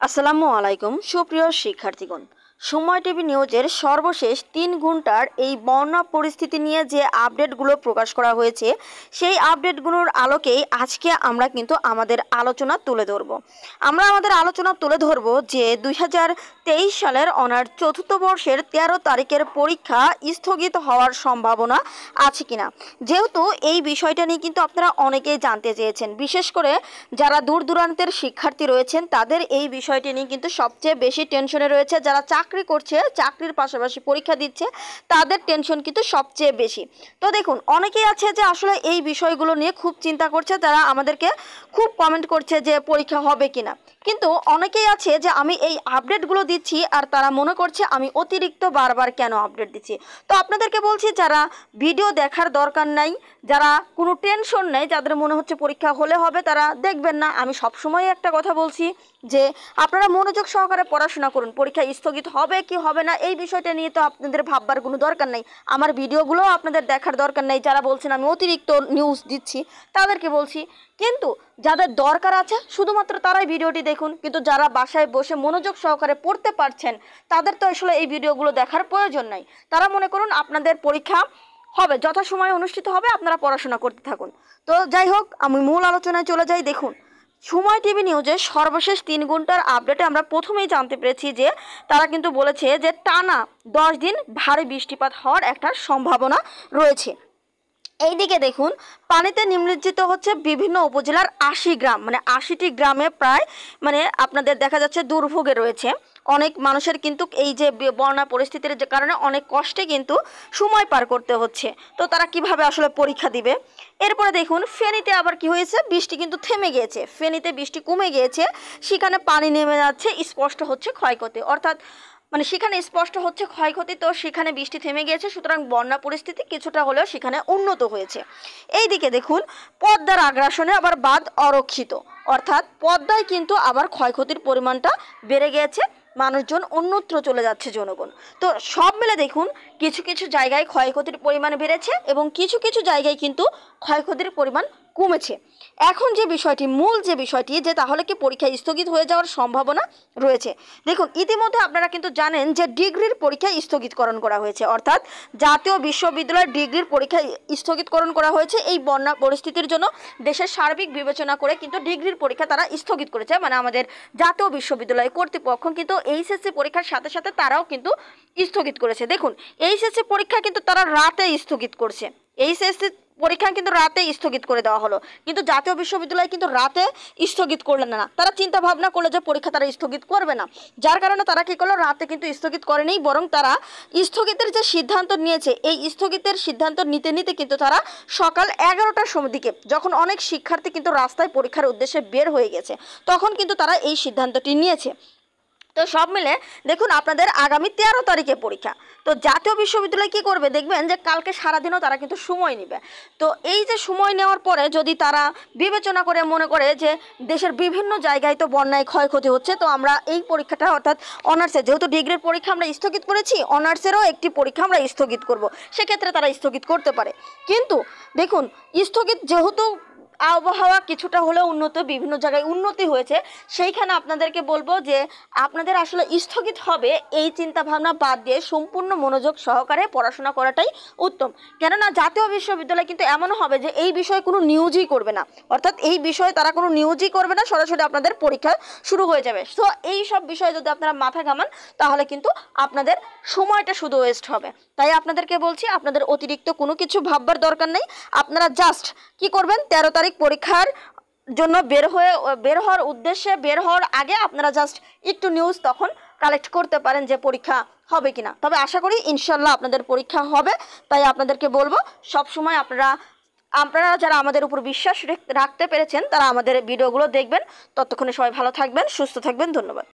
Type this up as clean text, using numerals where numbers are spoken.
আসসালামু আলাইকুম সুপ্রিয় শিক্ষার্থীগণ। সময় টিভি নিউজের সর্বশেষ 3 ঘন্টার এই বন্যা পরিস্থিতি নিয়ে যে আপডেটগুলো প্রকাশ করা হয়েছে সেই আপডেটগুলোর আলোকেই আজকে আমরা কিন্তু আমাদের আলোচনা তুলে ধরব। আমরা আমাদের আলোচনা তুলে ধরব যে 2023 সালের অনার্স চতুর্থ বর্ষের 13 তারিখের পরীক্ষা স্থগিত হওয়ার সম্ভাবনা আছে কিনা, যেহেতু এই বিষয়টা নিয়ে কিন্তু আপনারা অনেকেই জানতে চেয়েছেন। বিশেষ করে যারা দূর দূরান্তের শিক্ষার্থী রয়েছেন তাদের এই বিষয়টি নিয়ে কিন্তু সবচেয়ে বেশি টেনশনে রয়েছে। যারা চাকরি করছে, চাকরির পাশাপাশি পরীক্ষা দিচ্ছে, তাদের টেনশন কিন্তু সবচেয়ে বেশি। তো দেখুন, অনেকেই আছে যে আসলে এই বিষয়গুলো নিয়ে খুব চিন্তা করছে, তারা আমাদেরকে খুব কমেন্ট করছে যে পরীক্ষা হবে কিনা। কিন্তু অনেকেই আছে যে আমি এই আপডেটগুলো দিচ্ছি আর তারা মনে করছে আমি অতিরিক্ত বারবার কেন আপডেট দিচ্ছি। তো আপনাদেরকে বলছি, যারা ভিডিও দেখার দরকার নাই, যারা কোনো টেনশন নেই, যাদের মনে হচ্ছে পরীক্ষা হলে হবে, তারা দেখবেন না। আমি সবসময় একটা কথা বলছি যে আপনারা মনোযোগ সহকারে পড়াশোনা করুন। পরীক্ষা স্থগিত হবে কি হবে না এই বিষয়টা নিয়ে তো আপনাদের ভাববার কোনো দরকার নেই। আমার ভিডিওগুলো আপনাদের দেখার দরকার নেই। যারা বলছেন আমি অতিরিক্ত নিউজ দিচ্ছি তাদেরকে বলছি, কিন্তু যাদের দরকার আছে শুধুমাত্র তারাই ভিডিওটি দেখুন। কিন্তু যারা বাসায় বসে মনোযোগ সহকারে পড়তে পারছেন তাদের তো আসলে এই ভিডিওগুলো দেখার প্রয়োজন নাই। তারা মনে করুন আপনাদের পরীক্ষা হবে, যথাসময়ে অনুষ্ঠিত হবে, আপনারা পড়াশোনা করতে থাকুন। তো যাই হোক, আমি মূল আলোচনায় চলে যাই। দেখুন, সময় টিভি নিউজের সর্বশেষ 3 ঘন্টার আপডেটে আমরা প্রথমেই জানতে পেরেছি যে তারা কিন্তু বলেছে যে টানা 10 দিন ভারী বৃষ্টিপাত হওয়ার একটা সম্ভাবনা রয়েছে। এইদিকে দেখুন, পানিতে নিমজ্জিত হচ্ছে বিভিন্ন উপজেলার 80 গ্রাম, মানে 80টি গ্রামে প্রায় আপনাদের দেখা যাচ্ছে দুর্ভোগে রয়েছে। অনেক মানুষের কিন্তু এই যে বন্যা পরিস্থিতির যে কারণে অনেক কষ্টে কিন্তু সময় পার করতে হচ্ছে। তো তারা কিভাবে আসলে পরীক্ষা দিবে। এরপরে দেখুন, ফেনীতে আবার কি হয়েছে, বৃষ্টি কিন্তু থেমে গিয়েছে। ফেনীতে বৃষ্টি কমে গিয়েছে, সেখানে পানি নেমে যাচ্ছে, স্পষ্ট হচ্ছে ক্ষয়ক্ষতি, অর্থাৎ সেখানে স্পষ্ট হচ্ছে ক্ষয়ক্ষতি। তো সেখানে বৃষ্টি থেমে গিয়েছে, সুতরাং বন্যা পরিস্থিতি কিছুটা হলেও সেখানে উন্নত হয়েছে। এইদিকে দেখুন, পদ্মার আগ্রাসনে আবার বাঁধ অরক্ষিত, অর্থাৎ পদ্মায় কিন্তু আবার ক্ষয়ক্ষতির পরিমাণটা বেড়ে গিয়েছে, মানুষজন অন্যত্র চলে যাচ্ছে, জনগণ। তো সব মিলে দেখুন, কিছু কিছু জায়গায় ক্ষয়ক্ষতির পরিমাণ বেড়েছে এবং কিছু কিছু জায়গায় কিন্তু ক্ষয়ক্ষতির পরিমাণ কমেছে। এখন যে বিষয়টি, মূল যে বিষয়টি, যে তাহলে কি পরীক্ষা স্থগিত হয়ে যাওয়ার সম্ভাবনা রয়েছে। দেখুন, ইতিমধ্যে আপনারা কিন্তু জানেন যে ডিগ্রির পরীক্ষা স্থগিতকরণ করা হয়েছে, অর্থাৎ জাতীয় বিশ্ববিদ্যালয়ের ডিগ্রির পরীক্ষা স্থগিতকরণ করা হয়েছে। এই বন্যা পরিস্থিতির জন্য দেশের সার্বিক বিবেচনা করে কিন্তু ডিগ্রির পরীক্ষা তারা স্থগিত করেছে। আমাদের জাতীয় বিশ্ববিদ্যালয় কর্তৃপক্ষ কিন্তু এইচএসসি পরীক্ষার সাথে সাথে তারাও কিন্তু স্থগিত করেছে। দেখুন, এইচএসসি পরীক্ষা কিন্তু তারা রাতে স্থগিত করছে। এইচএসসি পরীক্ষা কিন্তু রাতে স্থগিত করে দেওয়া হলো, কিন্তু জাতীয় বিশ্ববিদ্যালয় কিন্তু রাতে স্থগিত করলেন না। তারা চিন্তা ভাবনা করলো যে পরীক্ষা তারা স্থগিত করবে না, যার কারণে তারা কি করলো, রাতে কিন্তু স্থগিত করেনি, বরং তারা স্থগিতের যে সিদ্ধান্ত নিয়েছে, এই স্থগিতের সিদ্ধান্ত নিতে নিতে কিন্তু তারা সকাল 11টার সময় দিকে, যখন অনেক শিক্ষার্থী কিন্তু রাস্তায় পরীক্ষার উদ্দেশ্যে বের হয়ে গেছে, তখন কিন্তু তারা এই সিদ্ধান্তটি নিয়েছে। তো সব মিলে দেখুন, আপনাদের আগামী 13 তারিখে পরীক্ষা। তো জাতীয় বিশ্ববিদ্যালয় কি করবে, দেখবেন যে কালকে সারাদিনও তারা কিন্তু সময় নেবে। তো এই যে সময় নেওয়ার পরে যদি তারা বিবেচনা করে মনে করে যে দেশের বিভিন্ন জায়গায় তো বন্যায় ক্ষয়ক্ষতি হচ্ছে, তো আমরা এই পরীক্ষাটা, অর্থাৎ অনার্সের যেহেতু ডিগ্রির পরীক্ষা আমরা স্থগিত করেছি, অনার্সেরও একটি পরীক্ষা আমরা স্থগিত করব, সেক্ষেত্রে তারা স্থগিত করতে পারে। কিন্তু দেখুন, স্থগিত যেহেতু আবহাওয়া কিছুটা হলেও উন্নত, বিভিন্ন জায়গায় উন্নতি হয়েছে, সেইখানে আপনাদেরকে বলবো যে আপনাদের আসলে স্থগিত হবে এই চিন্তা ভাবনা বাদ দিয়ে সম্পূর্ণ মনোযোগ সহকারে পড়াশোনা করাটাই উত্তম। কেননা জাতীয় বিশ্ববিদ্যালয় কিন্তু এমন হবে যে এই বিষয়ে কোনো নিউজই করবে না, অর্থাৎ এই বিষয়ে তারা কোনো নিউজই করবে না, সরাসরি আপনাদের পরীক্ষা শুরু হয়ে যাবে। তো এই সব বিষয়ে যদি আপনারা মাথা ঘামান তাহলে কিন্তু আপনাদের সময়টা শুধু ওয়েস্ট হবে। তাই আপনাদেরকে বলছি, আপনাদের অতিরিক্ত কোনো কিছু ভাববার দরকার নেই। আপনারা জাস্ট কি করবেন, 13 তারিখ পরীক্ষার জন্য বের হওয়ার উদ্দেশ্যে, বের হওয়ার আগে আপনারা জাস্ট একটু নিউজ তখন কালেক্ট করতে পারেন যে পরীক্ষা হবে কিনা। তবে আশা করি ইনশাল্লাহ আপনাদের পরীক্ষা হবে। তাই আপনাদেরকে বলবো, সবসময় আপনারা যারা আমাদের উপর বিশ্বাস রাখতে পেরেছেন তারা আমাদের ভিডিওগুলো দেখবেন। ততক্ষণে সবাই ভালো থাকবেন, সুস্থ থাকবেন। ধন্যবাদ।